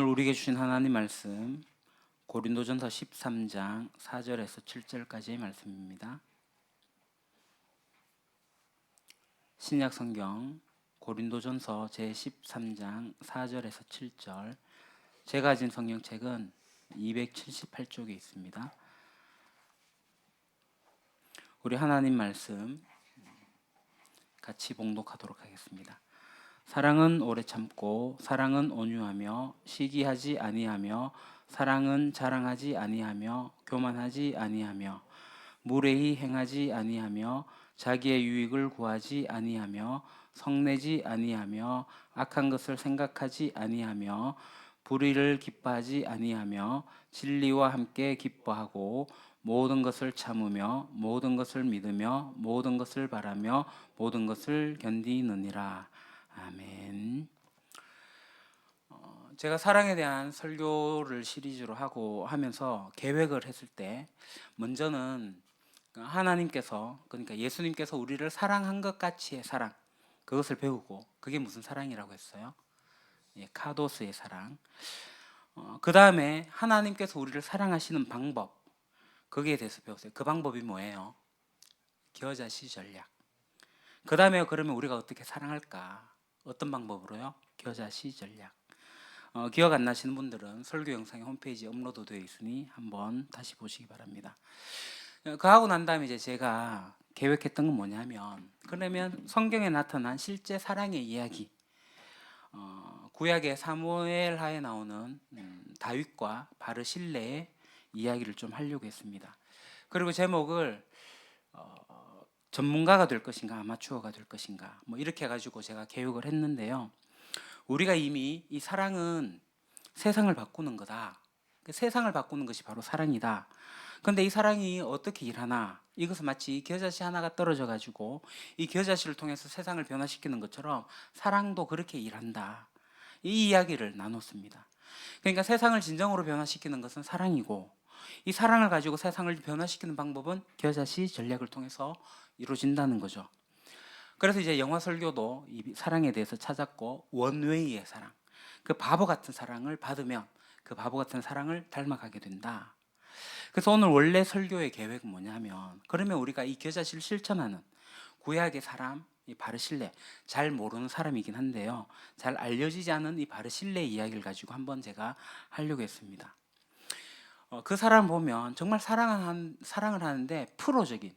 오늘 우리에게 주신 하나님 말씀 고린도전서 13장 4절에서 7절까지의 말씀입니다. 신약 성경 고린도전서 제13장 4절에서 7절. 제가 가진 성경책은 278쪽에 있습니다. 우리 하나님 말씀 같이 봉독하도록 하겠습니다. 사랑은 오래 참고 사랑은 온유하며 시기하지 아니하며 사랑은 자랑하지 아니하며 교만하지 아니하며 무례히 행하지 아니하며 자기의 유익을 구하지 아니하며 성내지 아니하며 악한 것을 생각하지 아니하며 불의를 기뻐하지 아니하며 진리와 함께 기뻐하고 모든 것을 참으며 모든 것을 믿으며 모든 것을 바라며 모든 것을 견디느니라. 아멘. 제가 사랑에 대한 설교를 시리즈로 하면서 계획을 했을 때 먼저는 하나님께서, 그러니까 예수님께서 우리를 사랑한 것 같이의 사랑, 그것을 배우고, 그게 무슨 사랑이라고 했어요? 카도스의 사랑. 그 다음에 하나님께서 우리를 사랑하시는 방법, 거기에 대해서 배웠어요. 그 방법이 뭐예요? 겨자씨 전략. 그 다음에 그러면 우리가 어떻게 사랑할까? 어떤 방법으로요? 겨자씨 전략. 기억 안 나시는 분들은 설교 영상이 홈페이지에 업로드 되어 있으니 한번 다시 보시기 바랍니다. 그거 하고 난 다음에 이제 제가 계획했던 건 뭐냐면, 그러면 성경에 나타난 실제 사랑의 이야기, 구약의 사무엘하에 나오는 다윗과 바르실레의 이야기를 좀 하려고 했습니다. 그리고 제목을 전문가가 될 것인가 아마추어가 될 것인가 뭐 이렇게 해가지고 제가 계획을 했는데요. 우리가 이미 이 사랑은 세상을 바꾸는 거다. 세상을 바꾸는 것이 바로 사랑이다. 그런데 이 사랑이 어떻게 일하나? 이것은 마치 겨자씨 하나가 떨어져 가지고 이 겨자씨를 통해서 세상을 변화시키는 것처럼 사랑도 그렇게 일한다. 이 이야기를 나눴습니다. 그러니까 세상을 진정으로 변화시키는 것은 사랑이고, 이 사랑을 가지고 세상을 변화시키는 방법은 겨자씨 전략을 통해서 이루어진다는 거죠. 그래서 이제 영화 설교도 이 사랑에 대해서 찾았고, 원웨이의 사랑, 그 바보 같은 사랑을 받으면 그 바보 같은 사랑을 닮아가게 된다. 그래서 오늘 원래 설교의 계획은 뭐냐면, 그러면 우리가 이 겨자씨를 실천하는 구약의 사람, 이 바르실레, 잘 모르는 사람이긴 한데요, 잘 알려지지 않은 이 바르실레 이야기를 가지고 한번 제가 하려고 했습니다. 그 사람 보면 정말 사랑을 하는데 프로적인,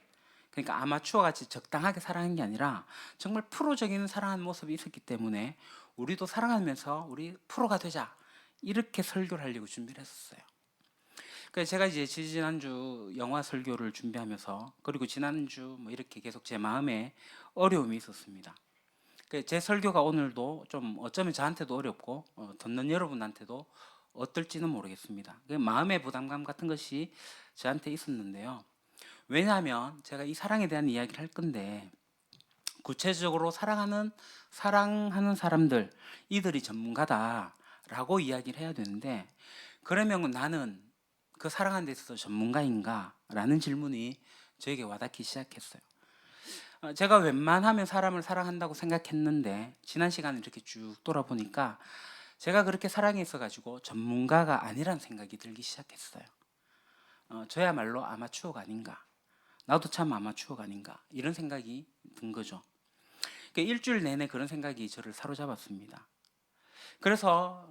그러니까 아마추어 같이 적당하게 사랑한 게 아니라 정말 프로적인 사랑하는 모습이 있었기 때문에 우리도 사랑하면서 우리 프로가 되자, 이렇게 설교를 하려고 준비를 했었어요. 그래서 제가 이제 지난주 영화 설교를 준비하면서, 그리고 지난주 뭐 이렇게 계속 제 마음에 어려움이 있었습니다. 제 설교가 오늘도 좀 어쩌면 저한테도 어렵고 듣는 여러분한테도 어떨지는 모르겠습니다. 마음의 부담감 같은 것이 저한테 있었는데요. 왜냐하면 제가 이 사랑에 대한 이야기를 할 건데, 구체적으로 사랑하는 사람들, 이들이 전문가다라고 이야기를 해야 되는데, 그러면 나는 그 사랑하는 데 있어서 전문가인가? 라는 질문이 저에게 와닿기 시작했어요. 제가 웬만하면 사람을 사랑한다고 생각했는데, 지난 시간을 이렇게 쭉 돌아보니까 제가 그렇게 사랑에 있어가지고 전문가가 아니란 생각이 들기 시작했어요. 저야말로 아마추어가 아닌가, 나도 참 아마추어가 아닌가, 이런 생각이 든 거죠. 일주일 내내 그런 생각이 저를 사로잡았습니다. 그래서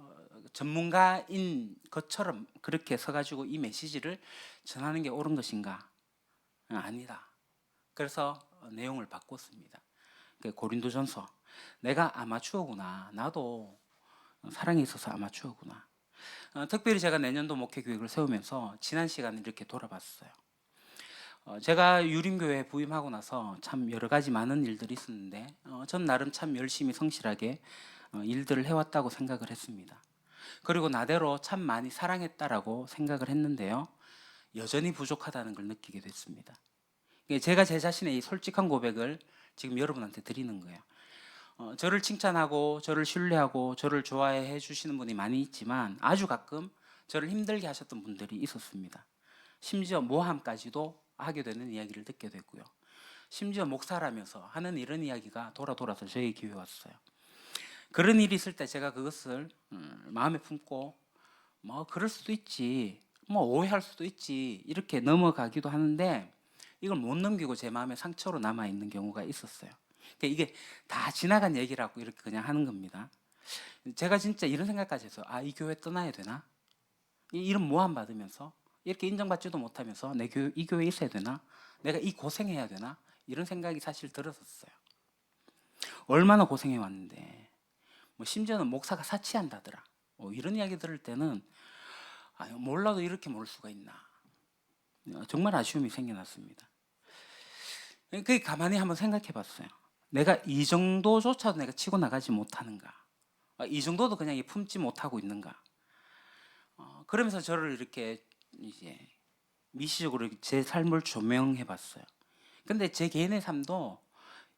전문가인 것처럼 그렇게 서가지고 이 메시지를 전하는 게 옳은 것인가? 아니다. 그래서 내용을 바꿨습니다. 고린도전서, 내가 아마추어구나, 나도 사랑에 있어서 아마추어구나. 특별히 제가 내년도 목회 계획을 세우면서 지난 시간을 이렇게 돌아봤어요. 제가 유림교회에 부임하고 나서 참 여러 가지 많은 일들이 있었는데, 전 나름 참 열심히 성실하게 일들을 해왔다고 생각을 했습니다. 그리고 나대로 참 많이 사랑했다라고 생각을 했는데요, 여전히 부족하다는 걸 느끼게 됐습니다. 제가 제 자신의 이 솔직한 고백을 지금 여러분한테 드리는 거예요. 저를 칭찬하고 저를 신뢰하고 저를 좋아해 주시는 분이 많이 있지만, 아주 가끔 저를 힘들게 하셨던 분들이 있었습니다. 심지어 모함까지도 하게 되는 이야기를 듣게 됐고요. 심지어 목사라면서 하는 이런 이야기가 돌아서 저에게 기회 왔어요. 그런 일이 있을 때 제가 그것을 마음에 품고 뭐 그럴 수도 있지, 뭐 오해할 수도 있지, 이렇게 넘어가기도 하는데 이걸 못 넘기고 제 마음에 상처로 남아 있는 경우가 있었어요. 그러니까 이게 다 지나간 얘기라고 이렇게 그냥 하는 겁니다. 제가 진짜 이런 생각까지 했어요. 아, 이 교회 떠나야 되나? 이런 모함 받으면서 이렇게 인정받지도 못하면서 이 교회에 있어야 되나? 내가 이 고생해야 되나? 이런 생각이 사실 들었었어요. 얼마나 고생해 왔는데, 뭐 심지어는 목사가 사치한다더라, 이런 이야기 들을 때는 몰라도 이렇게 모를 수가 있나, 정말 아쉬움이 생겨났습니다. 그 가만히 한번 생각해 봤어요. 내가 이 정도조차도 내가 치고 나가지 못하는가? 이 정도도 그냥 품지 못하고 있는가? 그러면서 저를 이렇게 이제 미시적으로 제 삶을 조명해 봤어요. 근데 제 개인의 삶도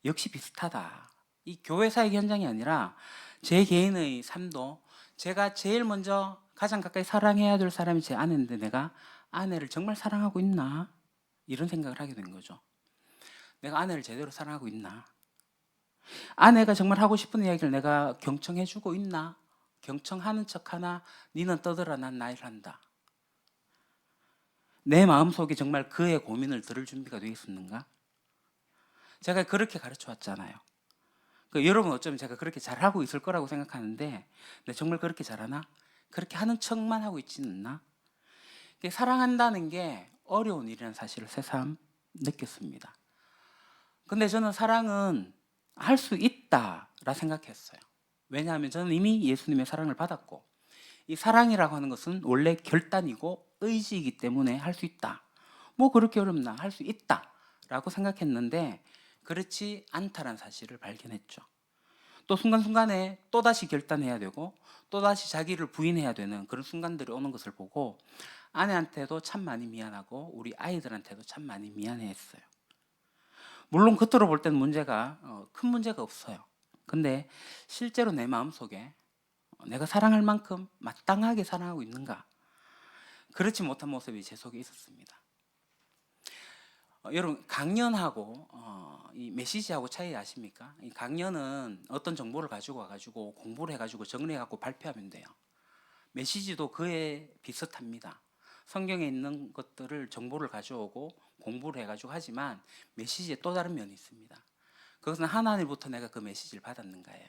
역시 비슷하다. 이 교회 사역 현장이 아니라 제 개인의 삶도, 제가 제일 먼저 가장 가까이 사랑해야 될 사람이 제 아내인데 내가 아내를 정말 사랑하고 있나? 이런 생각을 하게 된 거죠. 내가 아내를 제대로 사랑하고 있나? 아내가 정말 하고 싶은 이야기를 내가 경청해주고 있나? 경청하는 척하나 니는 떠들어 난 나일 한다. 내 마음속에 정말 그의 고민을 들을 준비가 되어 있었는가? 제가 그렇게 가르쳐 왔잖아요. 여러분 어쩌면 제가 그렇게 잘하고 있을 거라고 생각하는데 정말 그렇게 잘하나? 그렇게 하는 척만 하고 있지는 않나? 사랑한다는 게 어려운 일이라는 사실을 새삼 느꼈습니다. 근데 저는 사랑은 할 수 있다라 생각했어요. 왜냐하면 저는 이미 예수님의 사랑을 받았고, 이 사랑이라고 하는 것은 원래 결단이고 의지이기 때문에 할 수 있다. 뭐 그렇게 어렵나? 할 수 있다 라고 생각했는데 그렇지 않다는 사실을 발견했죠. 또 순간순간에 또다시 결단해야 되고 또다시 자기를 부인해야 되는 그런 순간들이 오는 것을 보고 아내한테도 참 많이 미안하고 우리 아이들한테도 참 많이 미안해했어요. 물론 겉으로 볼 때는 큰 문제가 없어요. 근데 실제로 내 마음속에 내가 사랑할 만큼 마땅하게 사랑하고 있는가? 그렇지 못한 모습이 제 속에 있었습니다. 여러분, 강연하고 이 메시지하고 차이 아십니까? 이 강연은 어떤 정보를 가지고 와가지고 공부를 해가지고 정리해갖고 발표하면 돼요. 메시지도 그에 비슷합니다. 성경에 있는 것들을 정보를 가져오고 공부를 해가지고 하지만 메시지에 또 다른 면이 있습니다. 그것은 하나님부터 내가 그 메시지를 받았는가예요.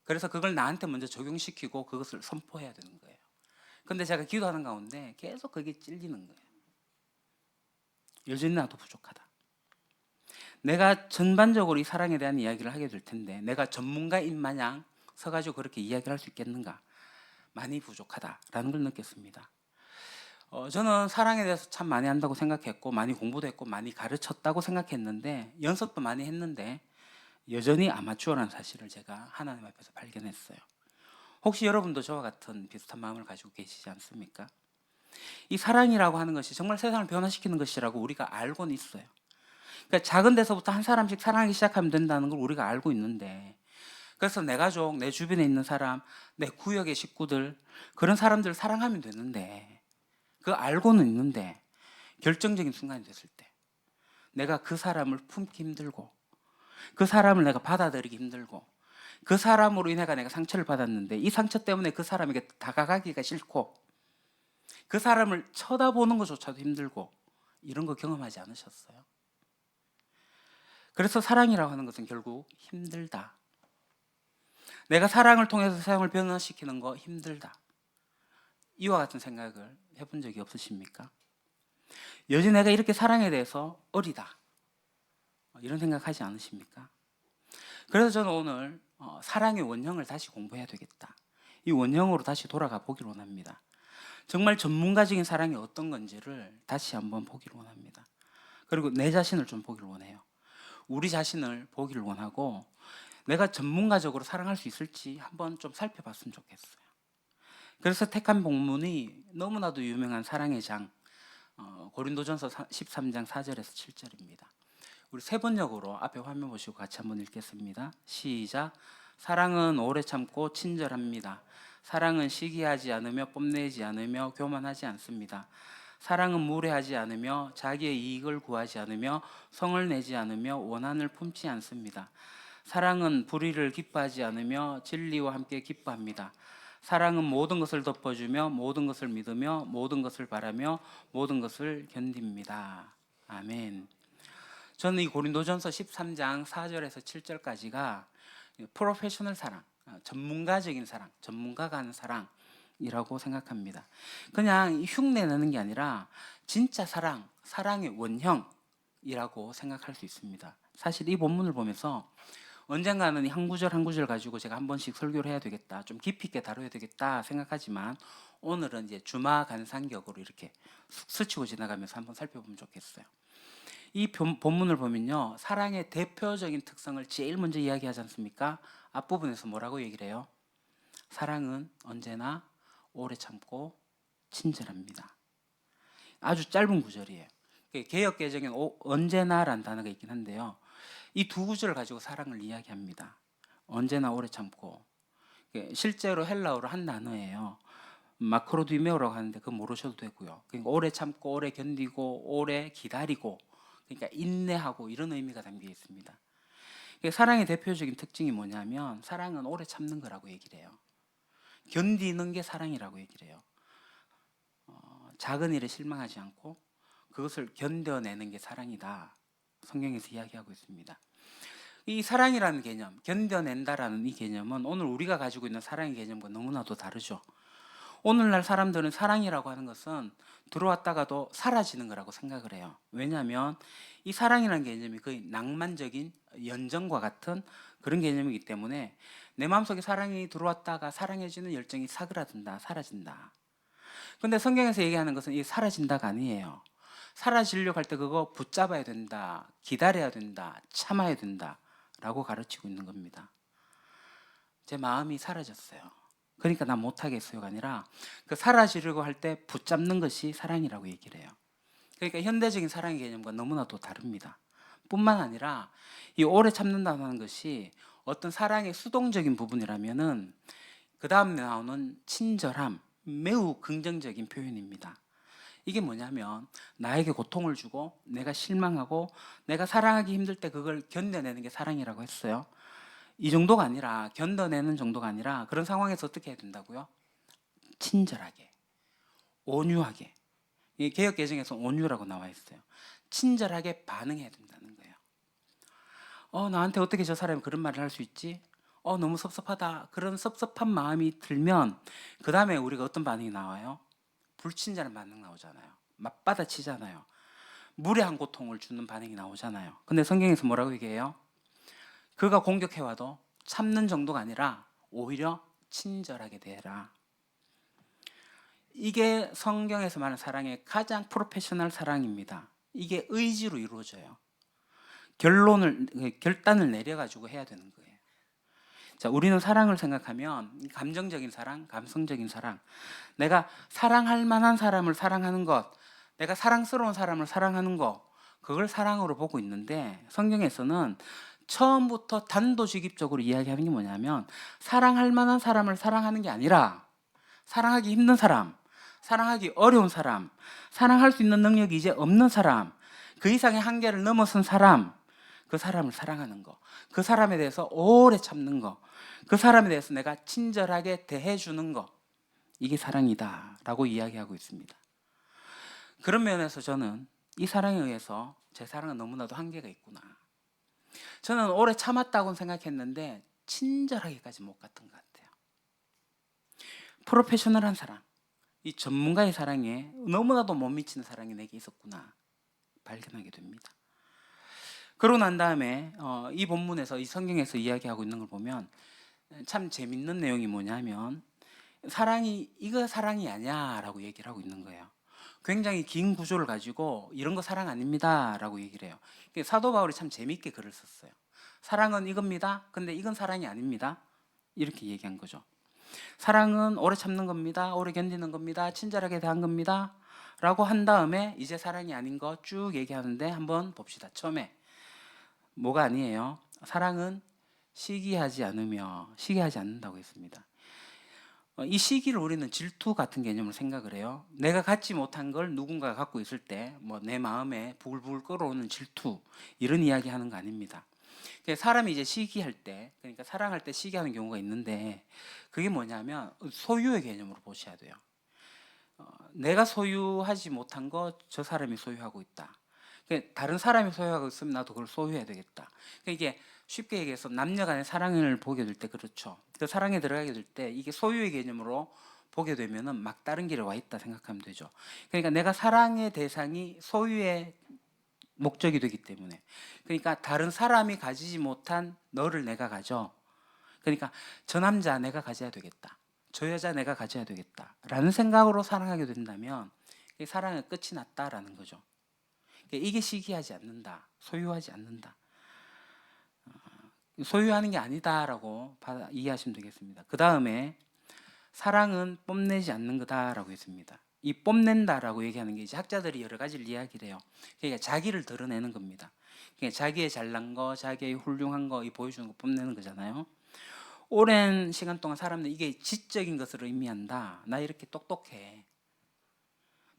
그래서 그걸 나한테 먼저 적용시키고 그것을 선포해야 되는 거예요. 근데 제가 기도하는 가운데 계속 그게 찔리는 거예요. 여전히 나도 부족하다. 내가 전반적으로 이 사랑에 대한 이야기를 하게 될 텐데 내가 전문가인 마냥 서가지고 그렇게 이야기를 할 수 있겠는가? 많이 부족하다라는 걸 느꼈습니다. 저는 사랑에 대해서 참 많이 한다고 생각했고 많이 공부도 했고 많이 가르쳤다고 생각했는데 연습도 많이 했는데 여전히 아마추어라는 사실을 제가 하나님 앞에서 발견했어요. 혹시 여러분도 저와 같은 비슷한 마음을 가지고 계시지 않습니까? 이 사랑이라고 하는 것이 정말 세상을 변화시키는 것이라고 우리가 알고는 있어요. 그러니까 작은 데서부터 한 사람씩 사랑하기 시작하면 된다는 걸 우리가 알고 있는데, 그래서 내 가족, 내 주변에 있는 사람, 내 구역의 식구들, 그런 사람들을 사랑하면 되는데, 그거 알고는 있는데 결정적인 순간이 됐을 때 내가 그 사람을 품기 힘들고 그 사람을 내가 받아들이기 힘들고 그 사람으로 인해 내가 상처를 받았는데 이 상처 때문에 그 사람에게 다가가기가 싫고 그 사람을 쳐다보는 것조차도 힘들고 이런 거 경험하지 않으셨어요? 그래서 사랑이라고 하는 것은 결국 힘들다. 내가 사랑을 통해서 세상을 변화시키는 거 힘들다. 이와 같은 생각을 해본 적이 없으십니까? 여전히 내가 이렇게 사랑에 대해서 어리다. 이런 생각하지 않으십니까? 그래서 저는 오늘 사랑의 원형을 다시 공부해야 되겠다. 이 원형으로 다시 돌아가 보기를 원합니다. 정말 전문가적인 사랑이 어떤 건지를 다시 한번 보기를 원합니다. 그리고 내 자신을 좀 보기를 원해요. 우리 자신을 보기를 원하고 내가 전문가적으로 사랑할 수 있을지 한번 좀 살펴봤으면 좋겠어요. 그래서 택한 본문이 너무나도 유명한 사랑의 장, 고린도전서 13장 4절에서 7절입니다. 우리 세 번역으로 앞에 화면 보시고 같이 한번 읽겠습니다. 시작. 사랑은 오래 참고 친절합니다. 사랑은 시기하지 않으며 뽐내지 않으며 교만하지 않습니다. 사랑은 무례하지 않으며 자기의 이익을 구하지 않으며 성을 내지 않으며 원한을 품지 않습니다. 사랑은 불의를 기뻐하지 않으며 진리와 함께 기뻐합니다. 사랑은 모든 것을 덮어주며 모든 것을 믿으며 모든 것을 바라며 모든 것을 견딥니다. 아멘. 저는 이 고린도전서 13장 4절에서 7절까지가 프로페셔널 사랑, 전문가적인 사랑, 전문가가 하는 사랑이라고 생각합니다. 그냥 흉내 내는 게 아니라 진짜 사랑, 사랑의 원형이라고 생각할 수 있습니다. 사실 이 본문을 보면서 언젠가는 한 구절 한 구절 가지고 제가 한 번씩 설교를 해야 되겠다, 좀 깊이 있게 다뤄야 되겠다 생각하지만 오늘은 이제 주마간상격으로 이렇게 스치고 지나가면서 한번 살펴보면 좋겠어요. 이 본문을 보면요, 사랑의 대표적인 특성을 제일 먼저 이야기하지 않습니까? 앞부분에서 뭐라고 얘기를 해요? 사랑은 언제나 오래 참고 친절합니다. 아주 짧은 구절이에요. 개역개정엔 언제나라는 단어가 있긴 한데요, 이 두 구절을 가지고 사랑을 이야기합니다. 언제나 오래 참고. 실제로 헬라어로 한 단어예요. 마크로디메오라고 하는데 그거 모르셔도 되고요. 그러니까 오래 참고 오래 견디고 오래 기다리고, 그러니까 인내하고 이런 의미가 담겨 있습니다. 사랑의 대표적인 특징이 뭐냐면 사랑은 오래 참는 거라고 얘기를 해요. 견디는 게 사랑이라고 얘기를 해요. 작은 일에 실망하지 않고 그것을 견뎌내는 게 사랑이다, 성경에서 이야기하고 있습니다. 이 사랑이라는 개념, 견뎌낸다라는 이 개념은 오늘 우리가 가지고 있는 사랑의 개념과 너무나도 다르죠. 오늘날 사람들은 사랑이라고 하는 것은 들어왔다가도 사라지는 거라고 생각을 해요. 왜냐하면 이 사랑이라는 개념이 거의 낭만적인 연정과 같은 그런 개념이기 때문에 내 마음속에 사랑이 들어왔다가 사랑해지는 열정이 사그라든다, 사라진다. 근데 성경에서 얘기하는 것은 이 사라진다가 아니에요. 사라지려고 할 때 그거 붙잡아야 된다, 기다려야 된다, 참아야 된다 라고 가르치고 있는 겁니다. 제 마음이 사라졌어요, 그러니까 나 못하겠어요가 아니라 그 사라지려고 할 때 붙잡는 것이 사랑이라고 얘기를 해요. 그러니까 현대적인 사랑의 개념과 너무나도 다릅니다. 뿐만 아니라 이 오래 참는다는 것이 어떤 사랑의 수동적인 부분이라면은 그 다음에 나오는 친절함, 매우 긍정적인 표현입니다. 이게 뭐냐면 나에게 고통을 주고 내가 실망하고 내가 사랑하기 힘들 때 그걸 견뎌내는 게 사랑이라고 했어요. 이 정도가 아니라, 견뎌내는 정도가 아니라 그런 상황에서 어떻게 해야 된다고요? 친절하게, 온유하게. 이 개역 개정에서 온유라고 나와 있어요. 친절하게 반응해야 된다는 거예요. 나한테 어떻게 저 사람이 그런 말을 할 수 있지? 너무 섭섭하다. 그런 섭섭한 마음이 들면 그 다음에 우리가 어떤 반응이 나와요? 불친절한 반응 나오잖아요. 맞받아치잖아요. 무례한 고통을 주는 반응이 나오잖아요. 근데 성경에서 뭐라고 얘기해요? 그가 공격해와도 참는 정도가 아니라 오히려 친절하게 대해라. 이게 성경에서 말하는 사랑의 가장 프로페셔널 사랑입니다. 이게 의지로 이루어져요. 결단을 내려가지고 해야 되는 거예요. 자, 우리는 사랑을 생각하면 감정적인 사랑, 감성적인 사랑, 내가 사랑할 만한 사람을 사랑하는 것, 내가 사랑스러운 사람을 사랑하는 것, 그걸 사랑으로 보고 있는데 성경에서는 처음부터 단도직입적으로 이야기하는 게 뭐냐면 사랑할 만한 사람을 사랑하는 게 아니라 사랑하기 힘든 사람, 사랑하기 어려운 사람, 사랑할 수 있는 능력이 이제 없는 사람, 그 이상의 한계를 넘어선 사람, 그 사람을 사랑하는 거, 그 사람에 대해서 오래 참는 거, 그 사람에 대해서 내가 친절하게 대해주는 거, 이게 사랑이다 라고 이야기하고 있습니다. 그런 면에서 저는 이 사랑에 의해서 제 사랑은 너무나도 한계가 있구나, 저는 오래 참았다고 생각했는데 친절하게까지 못 갔던 것 같아요. 프로페셔널한 사랑, 이 전문가의 사랑에 너무나도 못 미치는 사랑이 내게 있었구나 발견하게 됩니다. 그러고 난 다음에 이 본문에서, 이 성경에서 이야기하고 있는 걸 보면 참 재밌는 내용이 뭐냐면 사랑이 이거 사랑이 아니야라고 얘기를 하고 있는 거예요. 굉장히 긴 구조를 가지고 이런 거 사랑 아닙니다 라고 얘기를 해요. 사도 바울이 참 재밌게 글을 썼어요. 사랑은 이겁니다, 근데 이건 사랑이 아닙니다, 이렇게 얘기한 거죠. 사랑은 오래 참는 겁니다, 오래 견디는 겁니다, 친절하게 대한 겁니다 라고 한 다음에 이제 사랑이 아닌 거 쭉 얘기하는데 한번 봅시다. 처음에 뭐가 아니에요? 사랑은 시기하지 않는다고 했습니다. 이 시기를 우리는 질투 같은 개념을 생각을 해요. 내가 갖지 못한 걸 누군가가 갖고 있을 때 내 마음에 부글부글 끓어오는 질투, 이런 이야기 하는 거 아닙니다. 사람이 이제 시기할 때, 그러니까 사랑할 때 시기하는 경우가 있는데, 그게 뭐냐면 소유의 개념으로 보셔야 돼요. 내가 소유하지 못한 거 저 사람이 소유하고 있다. 다른 사람이 소유하고 있으면 나도 그걸 소유해야 되겠다. 이게 쉽게 얘기해서 남녀간의 사랑을 보게 될 때 그렇죠. 그 사랑에 들어가게 될 때 이게 소유의 개념으로 보게 되면은 막 다른 길에 와 있다 생각하면 되죠. 그러니까 내가 사랑의 대상이 소유의 목적이 되기 때문에, 그러니까 다른 사람이 가지지 못한 너를 내가 가져. 그러니까 저 남자 내가 가져야 되겠다, 저 여자 내가 가져야 되겠다 라는 생각으로 사랑하게 된다면 사랑의 끝이 났다라는 거죠. 이게 시기하지 않는다, 소유하지 않는다, 소유하는 게 아니다라고 이해하시면 되겠습니다. 그 다음에 사랑은 뽐내지 않는 거다라고 했습니다. 이 뽐낸다라고 얘기하는 게 이제 학자들이 여러 가지를 이야기를 해요. 그러니까 자기를 드러내는 겁니다. 그러니까 자기의 잘난 거, 자기의 훌륭한 거, 이 보여주는 거 뽐내는 거잖아요. 오랜 시간 동안 사람들은 이게 지적인 것을 의미한다. 나 이렇게 똑똑해.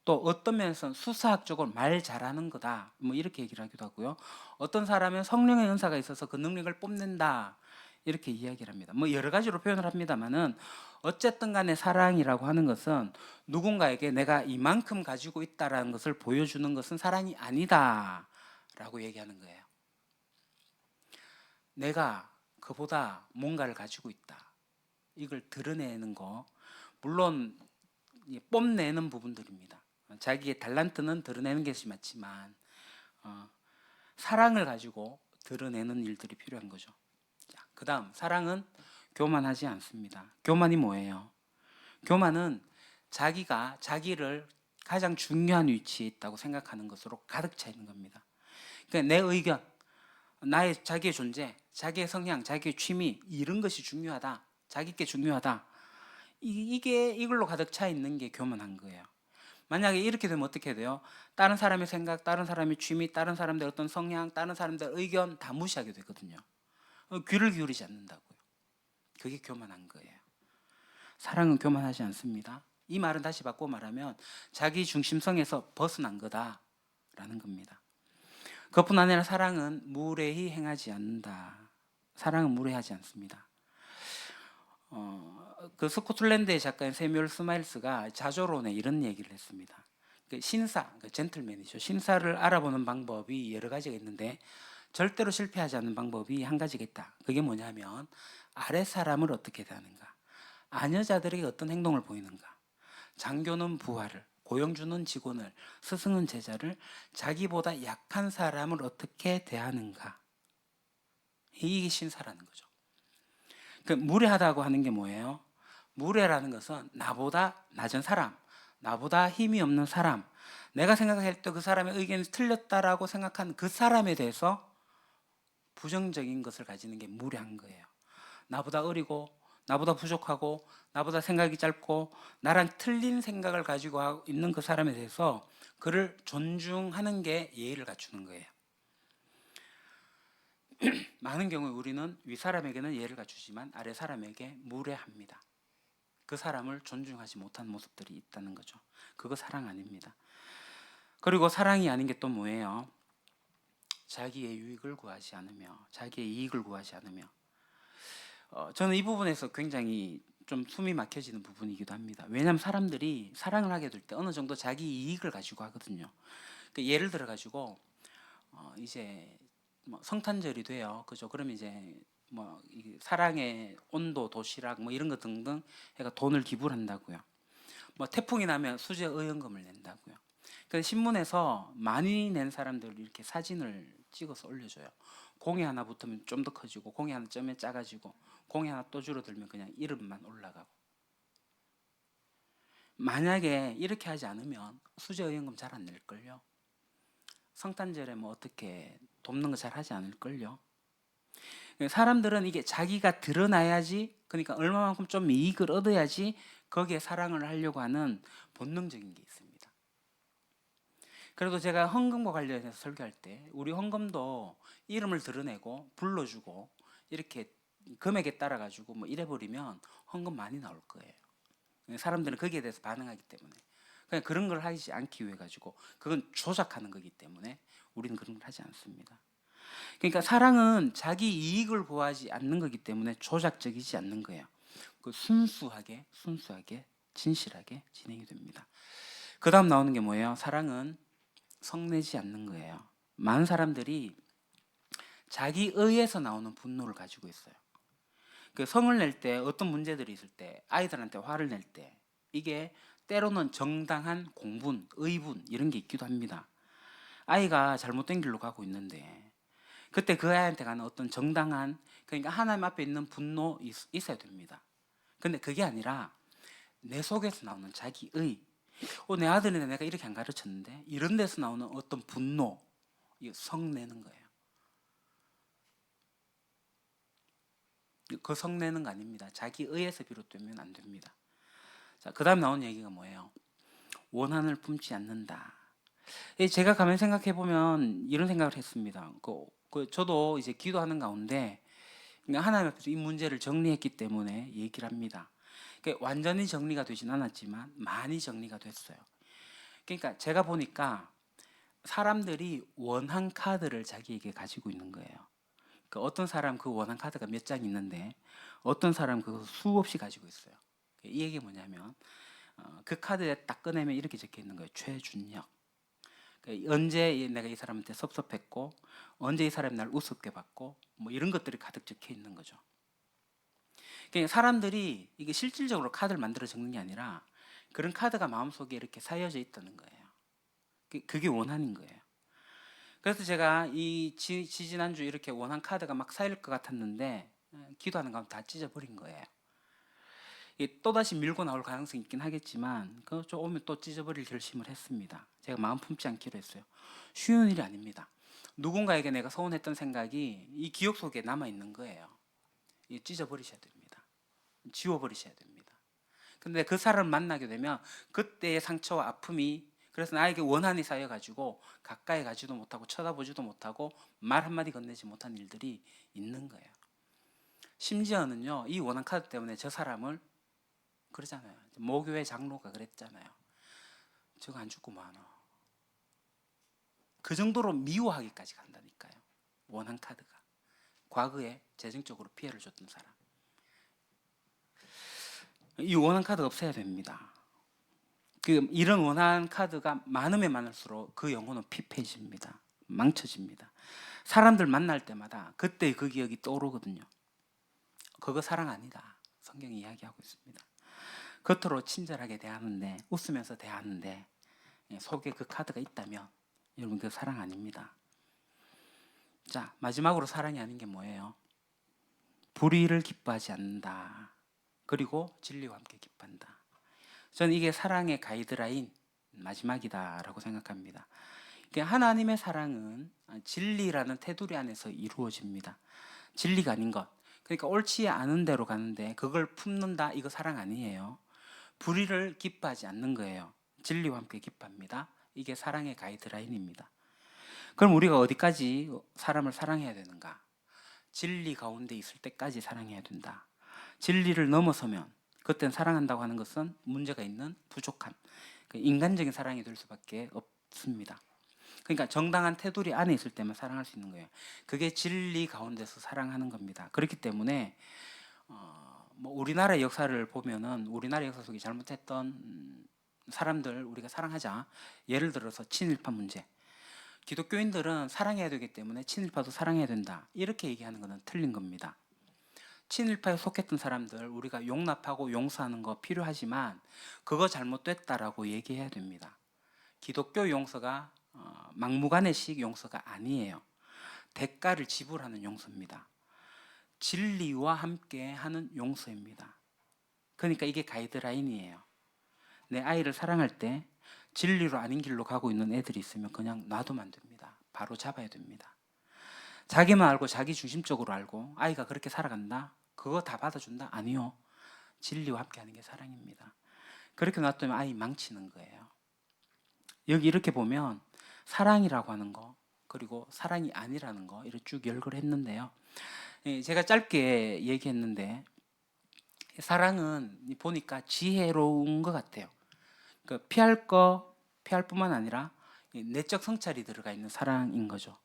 또 어떤 면에서는 수사학적으로 말 잘하는 거다. 뭐 이렇게 얘기를 하기도 하고요. 어떤 사람은 성령의 은사가 있어서 그 능력을 뽐낸다. 이렇게 이야기를 합니다. 뭐 여러 가지로 표현을 합니다만은 어쨌든 간에 사랑이라고 하는 것은 누군가에게 내가 이만큼 가지고 있다라는 것을 보여주는 것은 사랑이 아니다라고 얘기하는 거예요. 내가 그보다 뭔가를 가지고 있다, 이걸 드러내는 거, 물론 뽐내는 부분들입니다. 자기의 달란트는 드러내는 것이 맞지만 사랑을 가지고 드러내는 일들이 필요한 거죠. 그 다음, 사랑은 교만하지 않습니다. 교만이 뭐예요? 교만은 자기가 자기를 가장 중요한 위치에 있다고 생각하는 것으로 가득 차 있는 겁니다. 그러니까 내 의견, 나의 자기의 존재, 자기의 성향, 자기의 취미, 이런 것이 중요하다, 자기께 중요하다, 이게 이걸로 가득 차 있는 게 교만한 거예요. 만약에 이렇게 되면 어떻게 돼요? 다른 사람의 생각, 다른 사람의 취미, 다른 사람들의 어떤 성향, 다른 사람들의 의견 다 무시하게 되거든요. 귀를 기울이지 않는다고요. 그게 교만한 거예요. 사랑은 교만하지 않습니다. 이 말은 다시 바꿔 말하면 자기 중심성에서 벗어난 거다라는 겁니다. 그뿐 아니라 사랑은 무례히 행하지 않는다. 사랑은 무례하지 않습니다. 그 스코틀랜드의 작가인 세뮤얼 스마일스가 자조론에 이런 얘기를 했습니다. 그 신사, 그 젠틀맨이죠. 신사를 알아보는 방법이 여러 가지가 있는데 절대로 실패하지 않는 방법이 한 가지가 있다. 그게 뭐냐면 아래 사람을 어떻게 대하는가, 아녀자들에게 어떤 행동을 보이는가, 장교는 부하를, 고용주는 직원을, 스승은 제자를, 자기보다 약한 사람을 어떻게 대하는가, 이게 신사라는 거죠. 그 무례하다고 하는 게 뭐예요? 무례라는 것은 나보다 낮은 사람, 나보다 힘이 없는 사람, 내가 생각할 때 그 사람의 의견이 틀렸다라고 생각한 그 사람에 대해서 부정적인 것을 가지는 게 무례한 거예요. 나보다 어리고, 나보다 부족하고, 나보다 생각이 짧고, 나랑 틀린 생각을 가지고 있는 그 사람에 대해서 그를 존중하는 게 예의를 갖추는 거예요. 많은 경우에 우리는 위 사람에게는 예를 갖추지만 아래 사람에게 무례합니다. 그 사람을 존중하지 못한 모습들이 있다는 거죠. 그거 사랑 아닙니다. 그리고 사랑이 아닌 게 또 뭐예요? 자기의 유익을 구하지 않으며, 자기의 이익을 구하지 않으며. 저는 이 부분에서 굉장히 좀 숨이 막혀지는 부분이기도 합니다. 왜냐하면 사람들이 사랑을 하게 될 때 어느 정도 자기 이익을 가지고 하거든요. 예를 들어 가지고 이제 뭐 성탄절이 돼요. 그죠? 그러면 이제 뭐 사랑의 온도 도시락 뭐 이런 거 등등 해가 돈을 기부를 한다고요. 뭐 태풍이 나면 수제 의연금을 낸다고요. 그래서 신문에서 많이 낸 사람들 이렇게 사진을 찍어서 올려줘요. 공이 하나 붙으면 좀 더 커지고, 공이 하나 점에 작아지고, 공이 하나 또 줄어들면 그냥 이름만 올라가고. 만약에 이렇게 하지 않으면 수제 의연금 잘 안 낼걸요. 성탄절에 뭐 어떻게 돕는 거 잘 하지 않을걸요. 사람들은 이게 자기가 드러나야지, 그러니까 얼마만큼 좀 이익을 얻어야지 거기에 사랑을 하려고 하는 본능적인 게 있습니다. 그래도 제가 헌금과 관련해서 설교할 때 우리 헌금도 이름을 드러내고 불러주고 이렇게 금액에 따라 가지고 뭐 이래 버리면 헌금 많이 나올 거예요. 사람들은 거기에 대해서 반응하기 때문에, 그냥 그런 걸 하지 않기 위해 가지고, 그건 조작하는 거기 때문에 우리는 그런 걸 하지 않습니다. 그러니까 사랑은 자기 이익을 구하지 않는 거기 때문에 조작적이지 않는 거예요. 그 순수하게 진실하게 진행이 됩니다. 그 다음 나오는 게 뭐예요? 사랑은 성내지 않는 거예요. 많은 사람들이 자기 의에서 나오는 분노를 가지고 있어요. 그 성을 낼 때 어떤 문제들이 있을 때 아이들한테 화를 낼 때 이게 때로는 정당한 공분, 의분 이런 게 있기도 합니다. 아이가 잘못된 길로 가고 있는데 그때 그 아이한테 가는 어떤 정당한, 그러니까 하나님 앞에 있는 분노 있어야 됩니다. 근데 그게 아니라 내 속에서 나오는 자기의, 내 아들인데 내가 이렇게 안 가르쳤는데, 이런 데서 나오는 어떤 분노, 성내는 거예요. 그 성내는 거 아닙니다. 자기의에서 비롯되면 안 됩니다. 자, 그 다음 나온 얘기가 뭐예요? 원한을 품지 않는다. 제가 가만 생각해 보면 이런 생각을 했습니다. 저도 이제 기도하는 가운데 하나님 앞에서 이 문제를 정리했기 때문에 얘기를 합니다. 완전히 정리가 되진 않았지만 많이 정리가 됐어요. 그러니까 제가 보니까 사람들이 원한 카드를 자기에게 가지고 있는 거예요. 어떤 사람 그 원한 카드가 몇 장 있는데 어떤 사람 그 수없이 가지고 있어요. 이 얘기 뭐냐면 그 카드에 딱 꺼내면 이렇게 적혀 있는 거예요. 최준혁. 언제 내가 이 사람한테 섭섭했고 언제 이 사람이 날 우습게 봤고 뭐 이런 것들이 가득 적혀 있는 거죠. 그러니까 사람들이 이게 실질적으로 카드를 만들어 적는 게 아니라 그런 카드가 마음속에 이렇게 쌓여져 있다는 거예요. 그게 원한인 거예요. 그래서 제가 이 지지난주 이렇게 원한 카드가 막 쌓일 것 같았는데 기도하는 가운데 다 찢어버린 거예요. 또다시 밀고 나올 가능성이 있긴 하겠지만 좀 오면 또 찢어버릴 결심을 했습니다. 제가 마음 품지 않기로 했어요. 쉬운 일이 아닙니다. 누군가에게 내가 서운했던 생각이 이 기억 속에 남아있는 거예요. 찢어버리셔야 됩니다. 지워버리셔야 됩니다. 근데 그 사람을 만나게 되면 그때의 상처와 아픔이, 그래서 나에게 원한이 쌓여가지고 가까이 가지도 못하고 쳐다보지도 못하고 말 한마디 건네지 못한 일들이 있는 거예요. 심지어는요, 이 원한 카드 때문에 저 사람을 그러잖아요. 모교회 장로가 그랬잖아요. 저거 안 죽고 마노. 그 정도로 미워하기까지 간다니까요. 원한 카드가. 과거에 재정적으로 피해를 줬던 사람. 이 원한 카드 없애야 됩니다. 이런 원한 카드가 많으면 많을수록 그 영혼은 피폐해집니다. 망쳐집니다. 사람들 만날 때마다 그때 그 기억이 떠오르거든요. 그거 사랑 아니다. 성경이 이야기하고 있습니다. 겉으로 친절하게 대하는데, 웃으면서 대하는데 속에 그 카드가 있다면 여러분 그 사랑 아닙니다. 자, 마지막으로 사랑이 아닌 게 뭐예요? 불의를 기뻐하지 않는다. 그리고 진리와 함께 기뻐한다. 저는 이게 사랑의 가이드라인 마지막이다라고 생각합니다. 하나님의 사랑은 진리라는 테두리 안에서 이루어집니다. 진리가 아닌 것. 그러니까 옳지 않은 대로 가는데 그걸 품는다. 이거 사랑 아니에요. 불의를 기뻐하지 않는 거예요. 진리와 함께 기뻐합니다. 이게 사랑의 가이드라인입니다. 그럼 우리가 어디까지 사람을 사랑해야 되는가? 진리 가운데 있을 때까지 사랑해야 된다. 진리를 넘어서면 그땐 사랑한다고 하는 것은 문제가 있는 부족한 인간적인 사랑이 될 수밖에 없습니다. 그러니까 정당한 테두리 안에 있을 때만 사랑할 수 있는 거예요. 그게 진리 가운데서 사랑하는 겁니다. 그렇기 때문에 뭐 우리나라 역사를 보면은 우리나라 역사 속에 잘못했던 사람들 우리가 사랑하자. 예를 들어서 친일파 문제. 기독교인들은 사랑해야 되기 때문에 친일파도 사랑해야 된다. 이렇게 얘기하는 것은 틀린 겁니다. 친일파에 속했던 사람들 우리가 용납하고 용서하는 거 필요하지만 그거 잘못됐다라고 얘기해야 됩니다. 기독교 용서가 막무가내식 용서가 아니에요. 대가를 지불하는 용서입니다. 진리와 함께 하는 용서입니다. 그러니까 이게 가이드라인이에요. 내 아이를 사랑할 때 진리로 아닌 길로 가고 있는 애들이 있으면 그냥 놔두면 안 됩니다. 바로 잡아야 됩니다. 자기만 알고 자기 중심적으로 알고 아이가 그렇게 살아간다? 그거 다 받아준다? 아니요. 진리와 함께 하는 게 사랑입니다. 그렇게 놔두면 아이 망치는 거예요. 여기 이렇게 보면 사랑이라고 하는 거 그리고 사랑이 아니라는 거 이렇게 쭉 열거를 했는데요. 제가 짧게 얘기했는데 사랑은 보니까 지혜로운 것 같아요. 피할 거 피할 뿐만 아니라 내적 성찰이 들어가 있는 사랑인 거죠.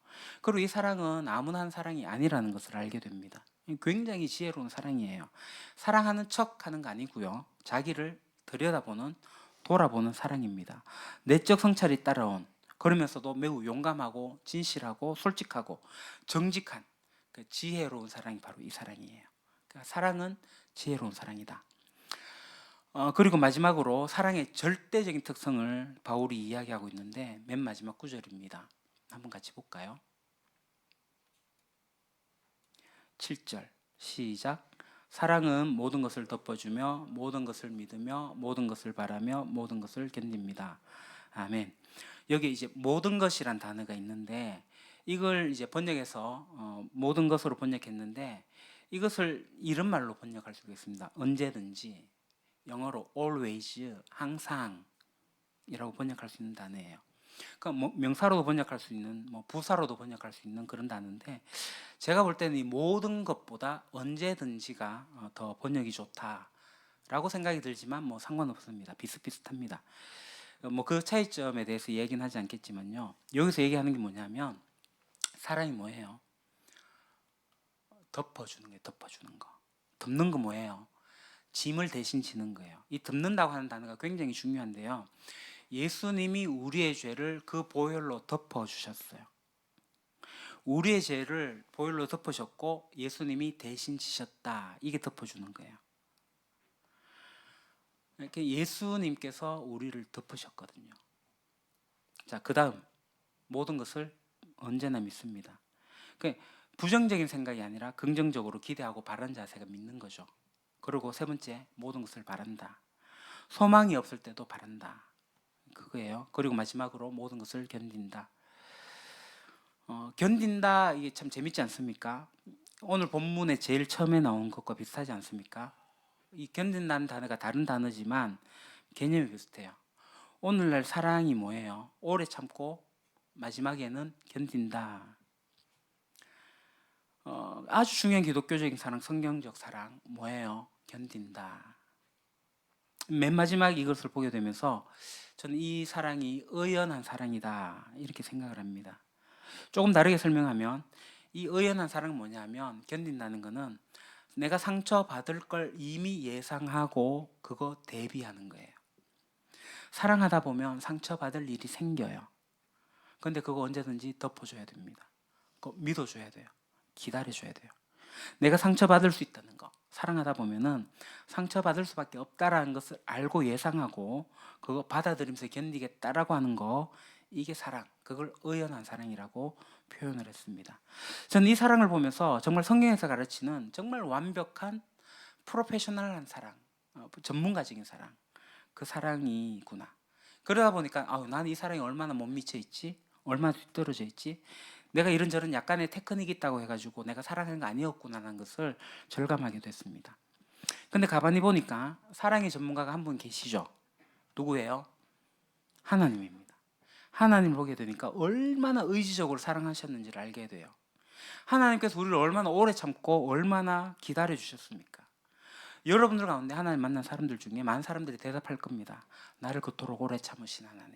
그리고 이 사랑은 아무나 한 사랑이 아니라는 것을 알게 됩니다. 굉장히 지혜로운 사랑이에요. 사랑하는 척하는 거 아니고요. 자기를 들여다보는, 돌아보는 사랑입니다. 내적 성찰이 따라온, 그러면서도 매우 용감하고 진실하고 솔직하고 정직한 그 지혜로운 사랑이 바로 이 사랑이에요. 그러니까 사랑은 지혜로운 사랑이다. 그리고 마지막으로 사랑의 절대적인 특성을 바울이 이야기하고 있는데 맨 마지막 구절입니다. 한번 같이 볼까요? 7절 시작. 사랑은 모든 것을 덮어주며 모든 것을 믿으며 모든 것을 바라며 모든 것을 견딥니다. 아멘. 여기 이제 모든 것이란 단어가 있는데 이걸 이제 번역해서 모든 것으로 번역했는데 이것을 이런 말로 번역할 수가 있습니다. 언제든지, 영어로 always, 항상이라고 번역할 수 있는 단어예요. 그러니까 뭐 명사로도 번역할 수 있는, 뭐 부사로도 번역할 수 있는 그런 단어인데 제가 볼 때는 이 모든 것보다 언제든지가 더 번역이 좋다라고 생각이 들지만 뭐 상관없습니다. 비슷비슷합니다. 뭐 그 차이점에 대해서 얘기는 하지 않겠지만요. 여기서 얘기하는 게 뭐냐면 사랑이 뭐예요? 덮어주는 게, 덮어주는 거. 덮는 거 뭐예요? 짐을 대신 지는 거예요. 이 덮는다고 하는 단어가 굉장히 중요한데요. 예수님이 우리의 죄를 그 보혈로 덮어주셨어요. 우리의 죄를 보혈로 덮으셨고 예수님이 대신 지셨다. 이게 덮어주는 거예요. 이렇게 예수님께서 우리를 덮으셨거든요. 자, 그 다음 모든 것을 언제나 믿습니다. 그러니까 부정적인 생각이 아니라 긍정적으로 기대하고 바라는 자세가 믿는 거죠. 그리고 세 번째, 모든 것을 바란다. 소망이 없을 때도 바란다. 그거예요. 그리고 마지막으로 모든 것을 견딘다. 견딘다, 이게 참 재밌지 않습니까? 오늘 본문에 제일 처음에 나온 것과 비슷하지 않습니까? 이 견딘다는 단어가 다른 단어지만 개념이 비슷해요. 오늘날 사랑이 뭐예요? 오래 참고 마지막에는 견딘다. 아주 중요한 기독교적인 사랑, 성경적 사랑 뭐예요? 견딘다. 맨 마지막 이것을 보게 되면서 저는 이 사랑이 의연한 사랑이다 이렇게 생각을 합니다. 조금 다르게 설명하면 이 의연한 사랑은 뭐냐면 견딘다는 것은 내가 상처받을 걸 이미 예상하고 그거 대비하는 거예요. 사랑하다 보면 상처받을 일이 생겨요. 근데 그거 언제든지 덮어줘야 됩니다. 그거 믿어줘야 돼요. 기다려줘야 돼요. 내가 상처받을 수 있다는 거. 사랑하다 보면은 상처받을 수밖에 없다라는 것을 알고 예상하고 그거 받아들이면서 견디겠다라고 하는 거, 이게 사랑. 그걸 의연한 사랑이라고 표현을 했습니다. 저는 이 사랑을 보면서 정말 성경에서 가르치는 정말 완벽한 프로페셔널한 사랑, 전문가적인 사랑, 그 사랑이구나. 그러다 보니까 나는 이 사랑이 얼마나 못 미쳐 있지, 얼마나 뒤떨어져 있지, 내가 이런저런 약간의 테크닉이 있다고 해가지고 내가 사랑하는 거 아니었구나라는 것을 절감하게 됐습니다. 근데 가만히 보니까 사랑의 전문가가 한 분 계시죠. 누구예요? 하나님입니다. 하나님을 보게 되니까 얼마나 의지적으로 사랑하셨는지를 알게 돼요. 하나님께서 우리를 얼마나 오래 참고 얼마나 기다려 주셨습니까? 여러분들 가운데 하나님 만난 사람들 중에 많은 사람들이 대답할 겁니다. 나를 그토록 오래 참으신 하나님.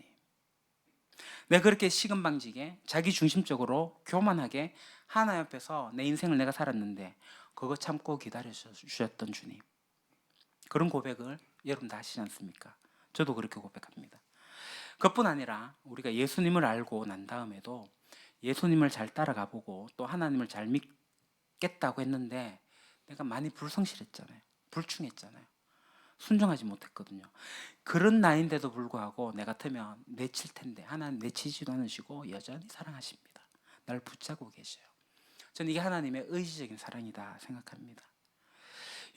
내가 그렇게 시금방지게 자기 중심적으로 교만하게 하나님 앞에서 내 인생을 내가 살았는데 그거 참고 기다려 주셨던 주님. 그런 고백을 여러분 다 하시지 않습니까? 저도 그렇게 고백합니다. 그뿐 아니라 우리가 예수님을 알고 난 다음에도 예수님을 잘 따라가 보고 또 하나님을 잘 믿겠다고 했는데 내가 많이 불성실했잖아요. 불충했잖아요. 순종하지 못했거든요. 그런 나이인데도 불구하고 내 같으면 내칠 텐데 하나님 내치지도 않으시고 여전히 사랑하십니다. 날 붙잡고 계셔요. 저는 이게 하나님의 의지적인 사랑이다 생각합니다.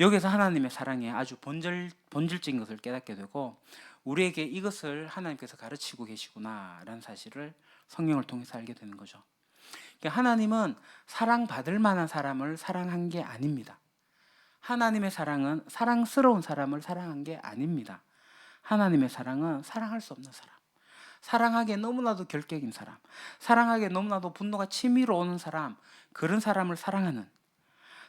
여기서 하나님의 사랑의 아주 본질적인 것을 깨닫게 되고 우리에게 이것을 하나님께서 가르치고 계시구나라는 사실을 성경을 통해서 알게 되는 거죠. 그러니까 하나님은 사랑받을 만한 사람을 사랑한 게 아닙니다. 하나님의 사랑은 사랑스러운 사람을 사랑한 게 아닙니다. 하나님의 사랑은 사랑할 수 없는 사람, 사랑하기에 너무나도 결격인 사람, 사랑하기에 너무나도 분노가 치밀어 오는 사람, 그런 사람을 사랑하는,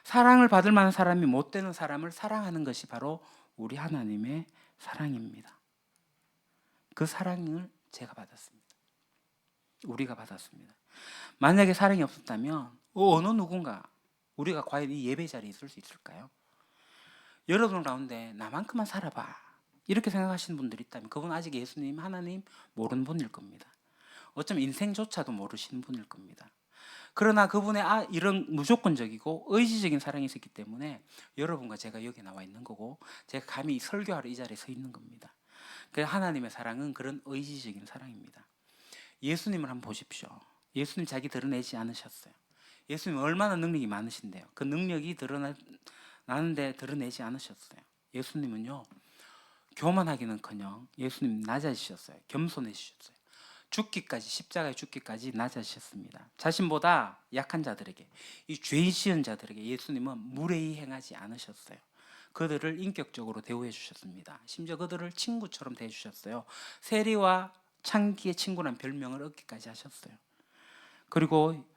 사랑을 받을 만한 사람이 못 되는 사람을 사랑하는 것이 바로 우리 하나님의 사랑입니다. 그 사랑을 제가 받았습니다. 우리가 받았습니다. 만약에 사랑이 없었다면 어느 누군가 우리가 과연 이 예배 자리에 있을 수 있을까요? 여러분 가운데 나만큼만 살아봐 이렇게 생각하시는 분들이 있다면 그분 아직 예수님, 하나님 모르는 분일 겁니다. 어쩌면 인생조차도 모르시는 분일 겁니다. 그러나 그분의 이런 무조건적이고 의지적인 사랑이 있었기 때문에 여러분과 제가 여기 나와 있는 거고 제가 감히 설교하러 이 자리에 서 있는 겁니다. 그래서 하나님의 사랑은 그런 의지적인 사랑입니다. 예수님을 한번 보십시오. 예수님 자기 드러내지 않으셨어요. 예수님 얼마나 능력이 많으신데요. 그 능력이 드러나는데 드러내지 않으셨어요. 예수님은요 교만하기는커녕 예수님 낮아지셨어요. 겸손해지셨어요. 죽기까지, 십자가에 죽기까지 낮아지셨습니다. 자신보다 약한 자들에게, 이 죄 지은 자들에게 예수님은 무례히 행하지 않으셨어요. 그들을 인격적으로 대우해 주셨습니다. 심지어 그들을 친구처럼 대해 주셨어요. 세리와 창기의 친구란 별명을 얻기까지 하셨어요. 그리고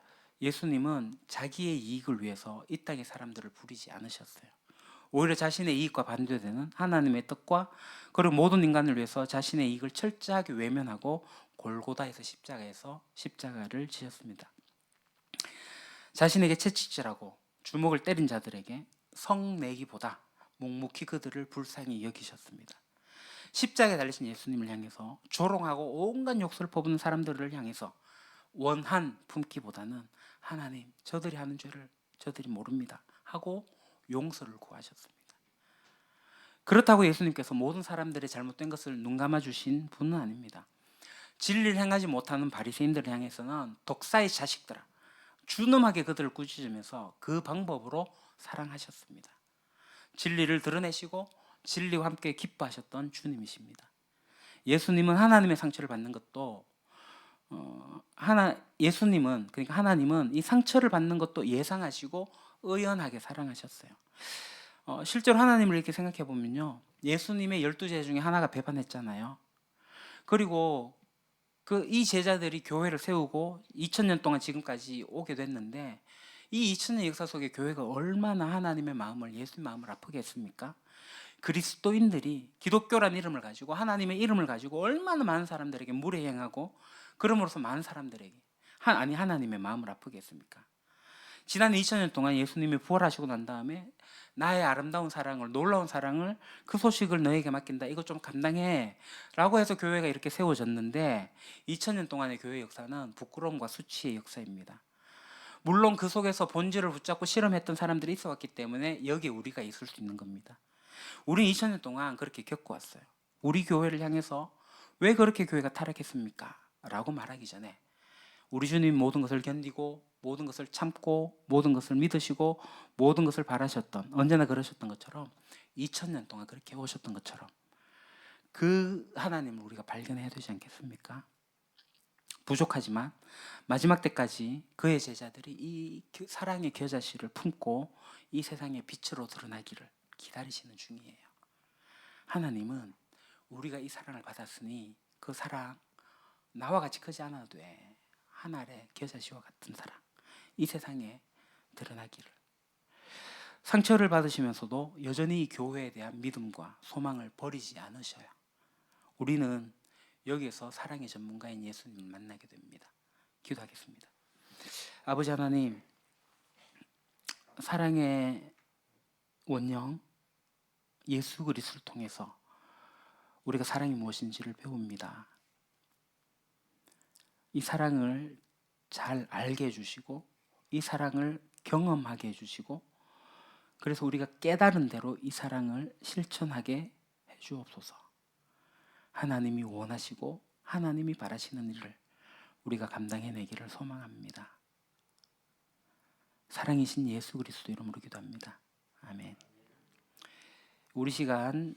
예수님은 자기의 이익을 위해서 이 땅의 사람들을 부리지 않으셨어요. 오히려 자신의 이익과 반대되는 하나님의 뜻과 그리고 모든 인간을 위해서 자신의 이익을 철저하게 외면하고 골고다에서 십자가를 지셨습니다. 자신에게 채찍질하고 주먹을 때린 자들에게 성내기보다 묵묵히 그들을 불쌍히 여기셨습니다. 십자가에 달리신 예수님을 향해서 조롱하고 온갖 욕설을 퍼붓는 사람들을 향해서 원한 품기보다는 하나님 저들이 하는 죄를 저들이 모릅니다 하고 용서를 구하셨습니다. 그렇다고 예수님께서 모든 사람들의 잘못된 것을 눈감아 주신 분은 아닙니다. 진리를 행하지 못하는 바리새인들을 향해서는 독사의 자식들아 준엄하게 그들을 꾸짖으면서 그 방법으로 사랑하셨습니다. 진리를 드러내시고 진리와 함께 기뻐하셨던 주님이십니다. 예수님은 하나님의 상처를 받는 것도 예수님은 그러니까 하나님은 이 상처를 받는 것도 예상하시고 의연하게 사랑하셨어요. 실제로 하나님을 이렇게 생각해 보면요, 예수님의 12제자 중에 하나가 배반했잖아요. 그리고 이 제자들이 교회를 세우고 2000년 동안 지금까지 오게 됐는데 이 2000년 역사 속에 교회가 얼마나 하나님의 마음을, 예수의 마음을 아프게 했습니까? 그리스도인들이 기독교란 이름을 가지고 하나님의 이름을 가지고 얼마나 많은 사람들에게 무례행하고 그럼으로써 많은 사람들에게 하나님의 마음을 아프게 했습니까? 지난 2000년 동안 예수님이 부활하시고 난 다음에 나의 아름다운 사랑을, 놀라운 사랑을, 그 소식을 너에게 맡긴다, 이거 좀 감당해 라고 해서 교회가 이렇게 세워졌는데 2000년 동안의 교회 역사는 부끄러움과 수치의 역사입니다. 물론 그 속에서 본질을 붙잡고 실험했던 사람들이 있어왔기 때문에 여기에 우리가 있을 수 있는 겁니다. 우리는 2000년 동안 그렇게 겪어왔어요. 우리 교회를 향해서 왜 그렇게 교회가 타락했습니까? 라고 말하기 전에 우리 주님 모든 것을 견디고 모든 것을 참고 모든 것을 믿으시고 모든 것을 바라셨던, 언제나 그러셨던 것처럼 2000년 동안 그렇게 오셨던 것처럼 그 하나님을 우리가 발견해야 되지 않겠습니까? 부족하지만 마지막 때까지 그의 제자들이 이 사랑의 겨자씨를 품고 이 세상의 빛으로 드러나기를 기다리시는 중이에요. 하나님은 우리가 이 사랑을 받았으니 그 사랑 나와 같이 크지 않아도 돼. 한 알의 겨자씨와 같은 사랑 이 세상에 드러나기를. 상처를 받으시면서도 여전히 이 교회에 대한 믿음과 소망을 버리지 않으셔요. 우리는 여기에서 사랑의 전문가인 예수님을 만나게 됩니다. 기도하겠습니다. 아버지 하나님, 사랑의 원형 예수 그리스도를 통해서 우리가 사랑이 무엇인지를 배웁니다. 이 사랑을 잘 알게 해주시고 이 사랑을 경험하게 해주시고 그래서 우리가 깨달은 대로 이 사랑을 실천하게 해주옵소서. 하나님이 원하시고 하나님이 바라시는 일을 우리가 감당해내기를 소망합니다. 사랑이신 예수 그리스도 이름으로 기도합니다. 아멘. 우리 시간